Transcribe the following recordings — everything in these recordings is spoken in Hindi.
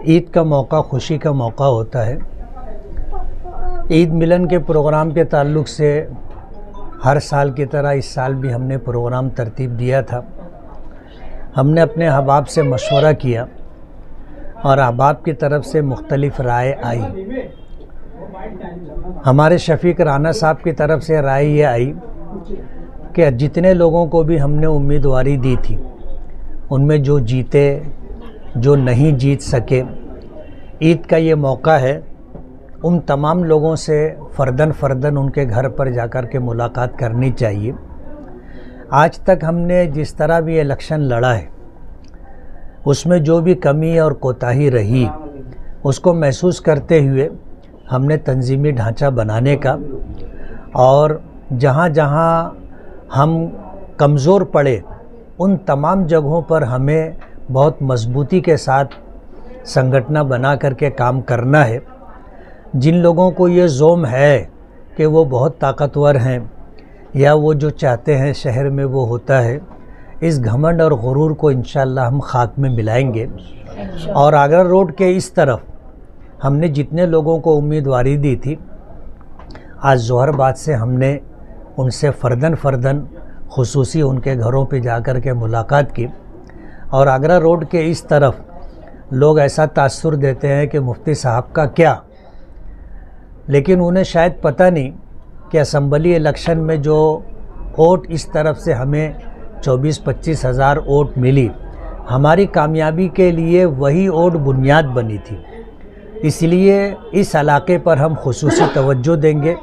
ईद का मौका खुशी का मौका होता है। ईद मिलन के प्रोग्राम के ताल्लुक़ से हर साल की तरह इस साल भी हमने प्रोग्राम तरतीब दिया था। हमने अपने अहबाब से मशवरा किया और अहबाब की तरफ से मुख्तलिफ़ राय आई। हमारे शफ़ीक राना साहब की तरफ से राय ये आई कि जितने लोगों को भी हमने उम्मीदवारी दी थी उनमें जो जीते, जो नहीं जीत सके, ईद का ये मौका है उन तमाम लोगों से फ़र्दन उनके घर पर जाकर के मुलाकात करनी चाहिए। आज तक हमने जिस तरह भी इलेक्शन लड़ा है उसमें जो भी कमी और कोताही रही उसको महसूस करते हुए हमने तंजीमी ढांचा बनाने का और जहाँ जहाँ हम कमज़ोर पड़े उन तमाम जगहों पर हमें बहुत मजबूती के साथ संगठना बना करके काम करना है। जिन लोगों को ये ज़ोम है कि वो बहुत ताकतवर हैं या वो जो चाहते हैं शहर में वो होता है, इस घमंड और गुरूर को इंशाअल्लाह हम खाक में मिलाएंगे। और आगरा रोड के इस तरफ हमने जितने लोगों को उम्मीदवारी दी थी, आज ज़ोहर बाद से हमने उनसे फ़र्दन खुसूसी उनके घरों पे जाकर के मुलाकात की। और आगरा रोड के इस तरफ लोग ऐसा तासुर देते हैं कि मुफ्ती साहब का क्या, लेकिन उन्हें शायद पता नहीं कि असम्बली इलेक्शन में जो वोट इस तरफ से हमें 24-25 हज़ार वोट मिली, हमारी कामयाबी के लिए वही वोट बुनियाद बनी थी। इसलिए इस इलाके पर हम खुसूसी तवज्जो देंगे,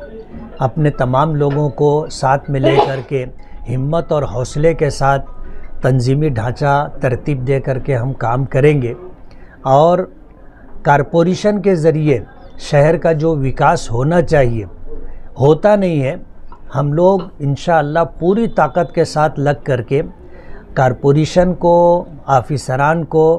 अपने तमाम लोगों को साथ में ले कर के हिम्मत और हौसले के साथ तंजीमी ढांचा तरतीब दे कर के हम काम करेंगे और कारपोरेशन के ज़रिए शहर का जो विकास होना चाहिए होता नहीं है। हम लोग इंशाअल्लाह पूरी ताकत के साथ लग करके कारपोरेशन को, ऑफिसरान को,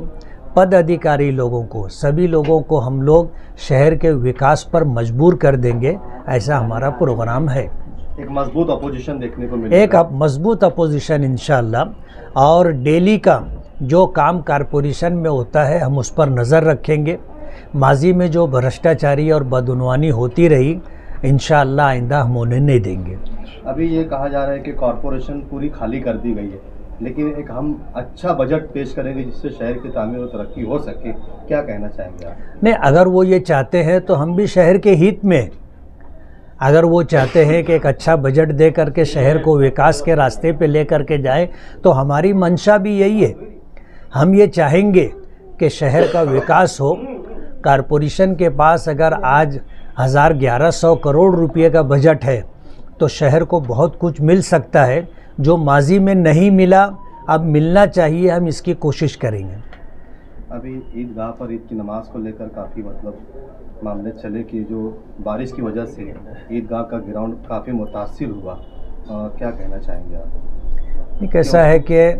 पद अधिकारी लोगों को, सभी लोगों को हम लोग शहर के विकास पर मजबूर कर देंगे। ऐसा हमारा प्रोग्राम है। एक मजबूत अपोजिशन देखने को मिलेगा। एक मजबूत अपोजिशन इंशाअल्लाह। और डेली का जो काम कारपोरेशन में होता है हम उस पर नज़र रखेंगे। माजी में जो भ्रष्टाचारी और बदउनवानी होती रही इंशाअल्लाह आइंदा हम उन्हें नहीं देंगे। अभी ये कहा जा रहा है कि कॉरपोरेशन पूरी खाली कर दी गई है, लेकिन एक हम अच्छा बजट पेश करेंगे जिससे शहर की तामीर और तरक्की हो सके। क्या कहना चाहेंगे आप? नहीं, अगर वो ये चाहते हैं तो हम भी शहर के हित में, अगर वो चाहते हैं कि एक अच्छा बजट दे करके शहर को विकास के रास्ते पे ले करके जाए तो हमारी मंशा भी यही है। हम ये चाहेंगे कि शहर का विकास हो। कारपोरेशन के पास अगर आज 1100 करोड़ रुपए का बजट है तो शहर को बहुत कुछ मिल सकता है जो माजी में नहीं मिला, अब मिलना चाहिए। हम इसकी कोशिश करेंगे। अभी ईदगाह पर ईद की नमाज को लेकर काफ़ी मामले चले कि जो बारिश की वजह से ईदगाह का ग्राउंड काफ़ी मुतासिर हुआ। क्या कहना चाहेंगे आप? एक ऐसा है कि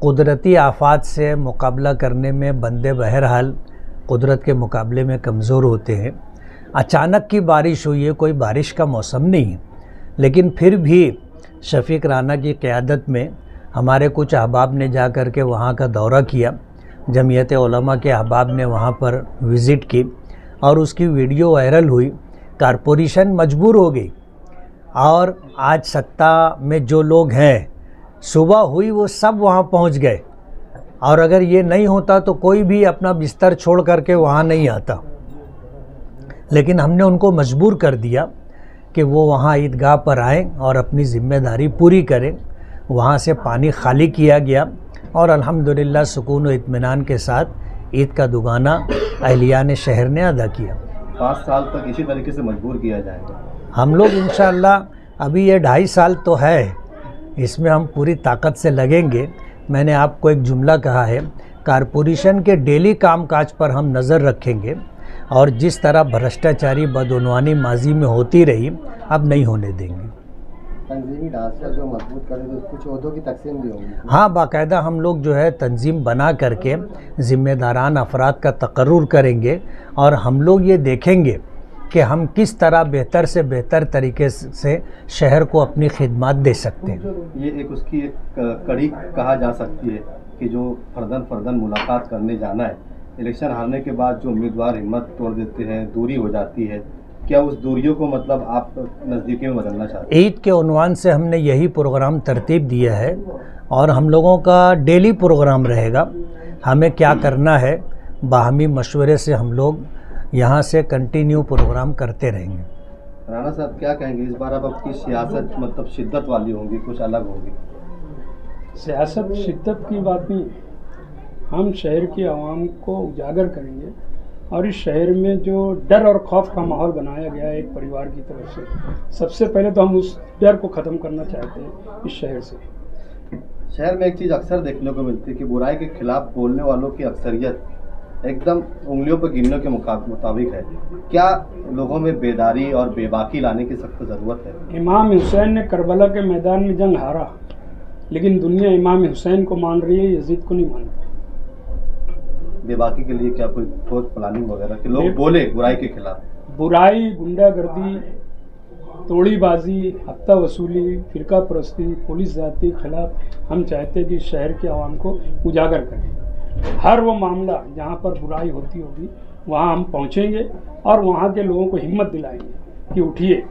कुदरती आफात से मुकाबला करने में बंदे बहरहाल कुदरत के मुकाबले में कमज़ोर होते हैं। अचानक की बारिश हुई है, कोई बारिश का मौसम नहीं है, लेकिन फिर भी शफ़ीक राना की क़यादत में हमारे कुछ अहबाब ने जा कर के वहाँ का दौरा किया। जमीयत उलमा के अहबाब ने वहाँ पर विज़िट की और उसकी वीडियो वायरल हुई। कारपोरेशन मजबूर हो गई और आज सत्ता में जो लोग हैं, सुबह हुई वो सब वहाँ पहुँच गए और अगर ये नहीं होता तो कोई भी अपना बिस्तर छोड़ करके वहाँ नहीं आता। लेकिन हमने उनको मजबूर कर दिया कि वो वहाँ ईदगाह पर आएँ और अपनी ज़िम्मेदारी पूरी करें। वहाँ से पानी खाली किया गया और अल्हम्दुलिल्लाह सुकून व इत्मीनान के साथ ईद का दुगाना अहलियान शहर ने अदा किया। 5 साल तक इसी तरीके से मजबूर किया जाएगा। हम लोग इंशाअल्लाह, अभी ये 2.5 साल तो है, इसमें हम पूरी ताकत से लगेंगे। मैंने आपको एक जुमला कहा है, कारपोरेशन के डेली कामकाज पर हम नज़र रखेंगे और जिस तरह भ्रष्टाचारी बदउनवानी माजी में होती रही अब नहीं होने देंगे। तंजीमी ढांचा जो मजबूत करें तो कुछ ओहदों की तकसीम भी होगी। हाँ, बाकायदा हम लोग जो है तंजीम बना करके ज़िम्मेदारान अफराद का तकर्रुर करेंगे और हम लोग ये देखेंगे कि हम किस तरह बेहतर से बेहतर तरीके से शहर को अपनी खिदमत दे सकते हैं। ये एक उसकी एक कड़ी कहा जा सकती है कि जो फर्दन मुलाकात करने जाना है इलेक्शन हारने के बाद जो उम्मीदवार हिम्मत तोड़ देते हैं, दूरी हो जाती है, क्या उस दूरियों को मतलब आप नज़दीकी में बदलना चाहते हैं? ईद के उन्वान से हमने यही प्रोग्राम तरतीब दिया है और हम लोगों का डेली प्रोग्राम रहेगा। हमें क्या करना है, बाहमी मशवरे से हम लोग यहाँ से कंटिन्यू प्रोग्राम करते रहेंगे। राणा साहब क्या कहेंगे, इस बार अब आपकी सियासत मतलब शिद्दत वाली होगी, कुछ अलग होगी? सियासत शिद्दत की बात नहीं है। हम शहर की आवाम को उजागर करेंगे और इस शहर में जो डर और खौफ का माहौल बनाया गया है एक परिवार की तरफ से, सबसे पहले तो हम उस डर को ख़त्म करना चाहते हैं इस शहर से। शहर में एक चीज़ अक्सर देखने को मिलती है कि बुराई के खिलाफ बोलने वालों की अक्सरियत एकदम उंगलियों पर गिनने के मुताबिक है। क्या लोगों में बेदारी और बेबाकी लाने की सख्त ज़रूरत है? इमाम हुसैन ने करबला के मैदान में जंग हारा, लेकिन दुनिया इमाम हुसैन को मान रही है, यजीद को नहीं मानती। बेबाकी के लिए क्या कोई ठोस प्लानिंग वगैरह कि लोग बोले बुराई के खिलाफ? बुराई, गुंडागर्दी, तोड़ीबाजी, हत्ता वसूली, फिरका परस्ती, पुलिस जाति के खिलाफ हम चाहते हैं कि शहर के आवाम को उजागर करें। हर वो मामला जहाँ पर बुराई होती होगी वहाँ हम पहुँचेंगे और वहाँ के लोगों को हिम्मत दिलाएंगे कि उठिए,